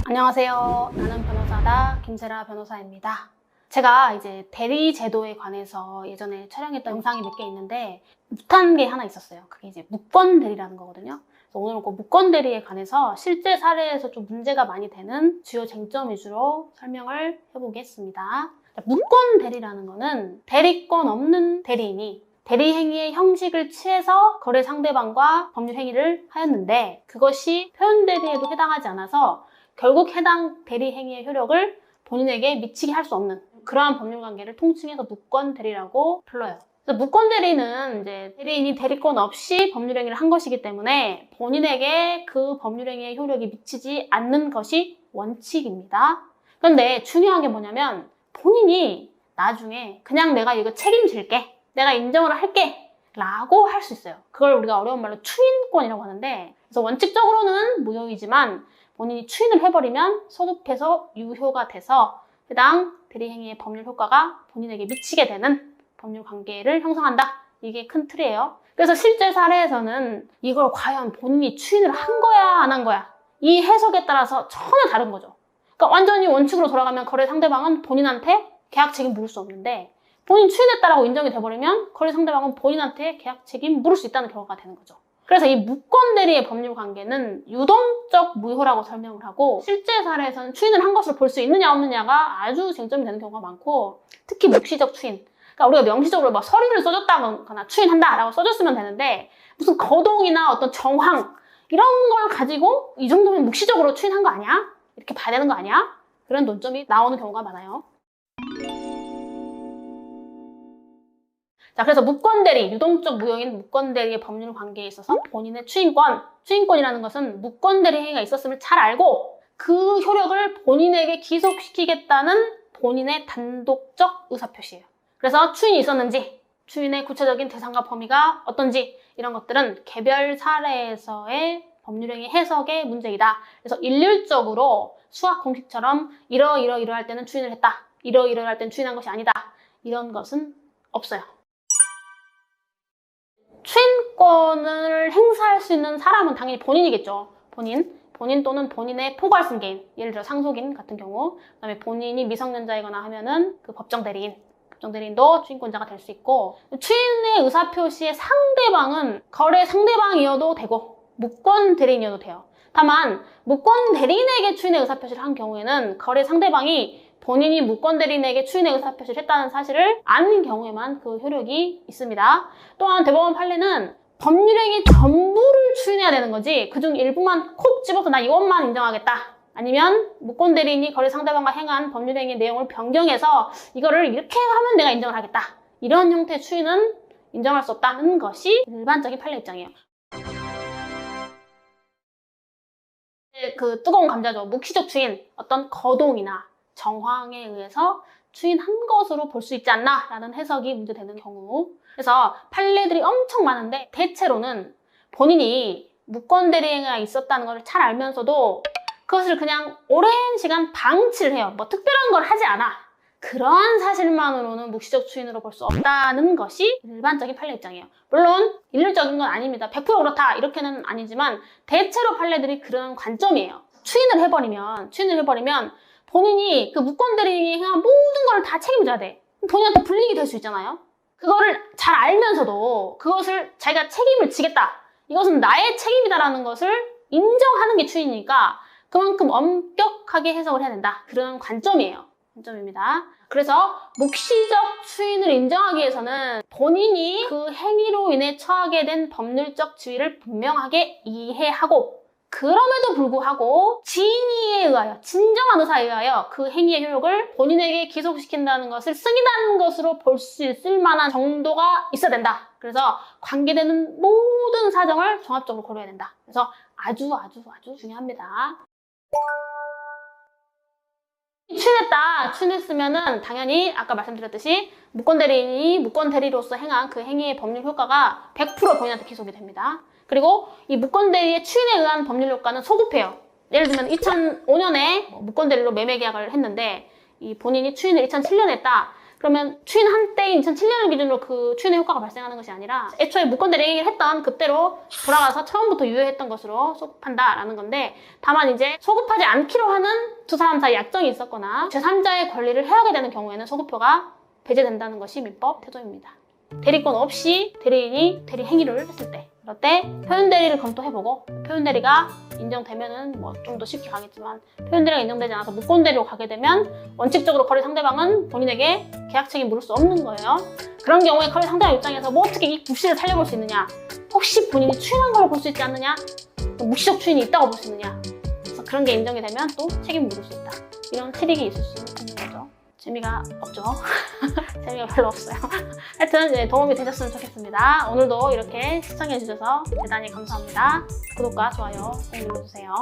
안녕하세요. 나는 변호사다 김세라 변호사입니다. 제가 이제 대리 제도에 관해서 예전에 촬영했던 영상이 몇 개 있는데 못한 게 하나 있었어요. 그게 이제 무권 대리라는 거거든요. 그래서 오늘은 그 무권 대리에 관해서 실제 사례에서 좀 문제가 많이 되는 주요 쟁점 위주로 설명을 해보겠습니다. 무권 대리라는 거는 대리권 없는 대리인이 대리 행위의 형식을 취해서 거래 상대방과 법률 행위를 하였는데 그것이 표현 대리에도 해당하지 않아서 결국 해당 대리 행위의 효력을 본인에게 미치게 할 수 없는 그러한 법률 관계를 통칭해서 무권 대리라고 불러요. 그래서 무권 대리는 이제 대리인이 대리권 없이 법률 행위를 한 것이기 때문에 본인에게 그 법률 행위의 효력이 미치지 않는 것이 원칙입니다. 그런데 중요한 게 뭐냐면 본인이 나중에 그냥 내가 이거 책임질게, 내가 인정을 할게 라고 할 수 있어요. 그걸 우리가 어려운 말로 추인권이라고 하는데, 그래서 원칙적으로는 무효이지만 본인이 추인을 해버리면 소급해서 유효가 돼서 해당 대리행위의 법률 효과가 본인에게 미치게 되는 법률 관계를 형성한다. 이게 큰 틀이에요. 그래서 실제 사례에서는 이걸 과연 본인이 추인을 한 거야 안 한 거야, 이 해석에 따라서 전혀 다른 거죠. 그러니까 완전히 원칙으로 돌아가면 거래 상대방은 본인한테 계약 책임 물을 수 없는데, 본인 추인했다라고 인정이 돼버리면 거래 상대방은 본인한테 계약 책임 물을 수 있다는 결과가 되는 거죠. 그래서 이 무권 대리의 법률 관계는 유동적 무효라고 설명을 하고, 실제 사례에서는 추인을 한 것을 볼 수 있느냐 없느냐가 아주 쟁점이 되는 경우가 많고, 특히 묵시적 추인. 그러니까 우리가 명시적으로 막 서류를 써줬다거나 추인한다라고 써줬으면 되는데, 무슨 거동이나 어떤 정황 이런 걸 가지고 이 정도면 묵시적으로 추인한 거 아니야? 이렇게 봐야 되는 거 아니야? 그런 논점이 나오는 경우가 많아요. 자, 그래서 무권대리, 유동적 무효인 무권대리의 법률 관계에 있어서 본인의 추인권이라는 것은 무권대리 행위가 있었음을 잘 알고 그 효력을 본인에게 기속시키겠다는 본인의 단독적 의사표시예요. 그래서 추인이 있었는지, 추인의 구체적인 대상과 범위가 어떤지 이런 것들은 개별 사례에서의 법률행위 해석의 문제이다. 그래서 일률적으로 수학 공식처럼 이러할 때는 추인을 했다, 이러할 때는 추인한 것이 아니다, 이런 것은 없어요. 추인권을 행사할 수 있는 사람은 당연히 본인이겠죠. 본인 또는 본인의 포괄 승계인, 예를 들어 상속인 같은 경우, 그다음에 본인이 미성년자이거나 하면은 그 법정대리인도 추인권자가 될 수 있고, 추인의 의사표시의 상대방은 거래 상대방이어도 되고 무권 대리인이어도 돼요. 다만 무권 대리인에게 추인의 의사표시를 한 경우에는 거래 상대방이 본인이 무권 대리인에게 추인의 의사표시를 했다는 사실을 아는 경우에만 그 효력이 있습니다. 또한 대법원 판례는 법률행위 전부를 추인해야 되는 거지 그중 일부만 콕 집어서 나 이것만 인정하겠다, 아니면 무권 대리인이 거래 상대방과 행한 법률행위 내용을 변경해서 이거를 이렇게 하면 내가 인정을 하겠다, 이런 형태의 추인은 인정할 수 없다는 것이 일반적인 판례 입장이에요. 그 뜨거운 감자죠. 묵시적 추인, 어떤 거동이나 정황에 의해서 추인한 것으로 볼 수 있지 않나 라는 해석이 문제되는 경우, 그래서 판례들이 엄청 많은데 대체로는 본인이 무권 대리행위가 있었다는 걸 잘 알면서도 그것을 그냥 오랜 시간 방치를 해요. 뭐 특별한 걸 하지 않아. 그러한 사실만으로는 묵시적 추인으로 볼 수 없다는 것이 일반적인 판례 입장이에요. 물론 일률적인 건 아닙니다. 100% 그렇다 이렇게는 아니지만 대체로 판례들이 그런 관점이에요. 추인을 해버리면 본인이 그 무권 대리인이 행한 모든 걸 다 책임져야 돼. 본인한테 불이익이 될 수 있잖아요. 그거를 잘 알면서도 그것을 자기가 책임을 지겠다, 이것은 나의 책임이다라는 것을 인정하는 게 추인이니까 그만큼 엄격하게 해석을 해야 된다, 그런 관점입니다. 그래서 묵시적 추인을 인정하기 위해서는 본인이 그 행위로 인해 처하게 된 법률적 지위를 분명하게 이해하고, 그럼에도 불구하고 진의에 의하여, 진정한 의사에 의하여 그 행위의 효력을 본인에게 기속시킨다는 것을 승인하는 것으로 볼 수 있을 만한 정도가 있어야 된다. 그래서 관계되는 모든 사정을 종합적으로 고려해야 된다. 그래서 아주 중요합니다. 추인했으면은 당연히 아까 말씀드렸듯이 무권 대리인이 무권 대리로서 행한 그 행위의 법률 효과가 100% 본인한테 기속이 됩니다. 그리고 이 무권 대리의 추인에 의한 법률 효과는 소급해요. 예를 들면 2005년에 무권 대리로 매매 계약을 했는데 이 본인이 추인을 2007년에 했다. 그러면 추인 한때인 2007년을 기준으로 그 추인의 효과가 발생하는 것이 아니라 애초에 무건대리를 했던 그때로 돌아가서 처음부터 유효했던 것으로 소급한다라는 건데, 다만 이제 소급하지 않기로 하는 두 사람 사이 약정이 있었거나 제3자의 권리를 해하게 되는 경우에는 소급표가 배제된다는 것이 민법 태도입니다. 대리권 없이 대리인이 대리 행위를 했을 때, 그럴 때 표현 대리를 검토해보고, 표현 대리가 인정되면은 뭐 좀 더 쉽게 가겠지만, 표현 대리가 인정되지 않아서 무권 대리로 가게 되면 원칙적으로 거래 상대방은 본인에게 계약 책임 물을 수 없는 거예요. 그런 경우에 거래 상대방 입장에서 뭐 어떻게 이 묵시를 살려볼 수 있느냐, 혹시 본인이 추인한 걸 볼 수 있지 않느냐, 또 묵시적 추인이 있다고 볼 수 있느냐, 그래서 그런 게 인정이 되면 또 책임 물을 수 있다, 이런 트릭이 있을 수 있는 거죠. 재미가 없죠? 재미가 별로 없어요. 하여튼 도움이 되셨으면 좋겠습니다. 오늘도 이렇게 시청해주셔서 대단히 감사합니다. 구독과 좋아요 꼭 눌러주세요.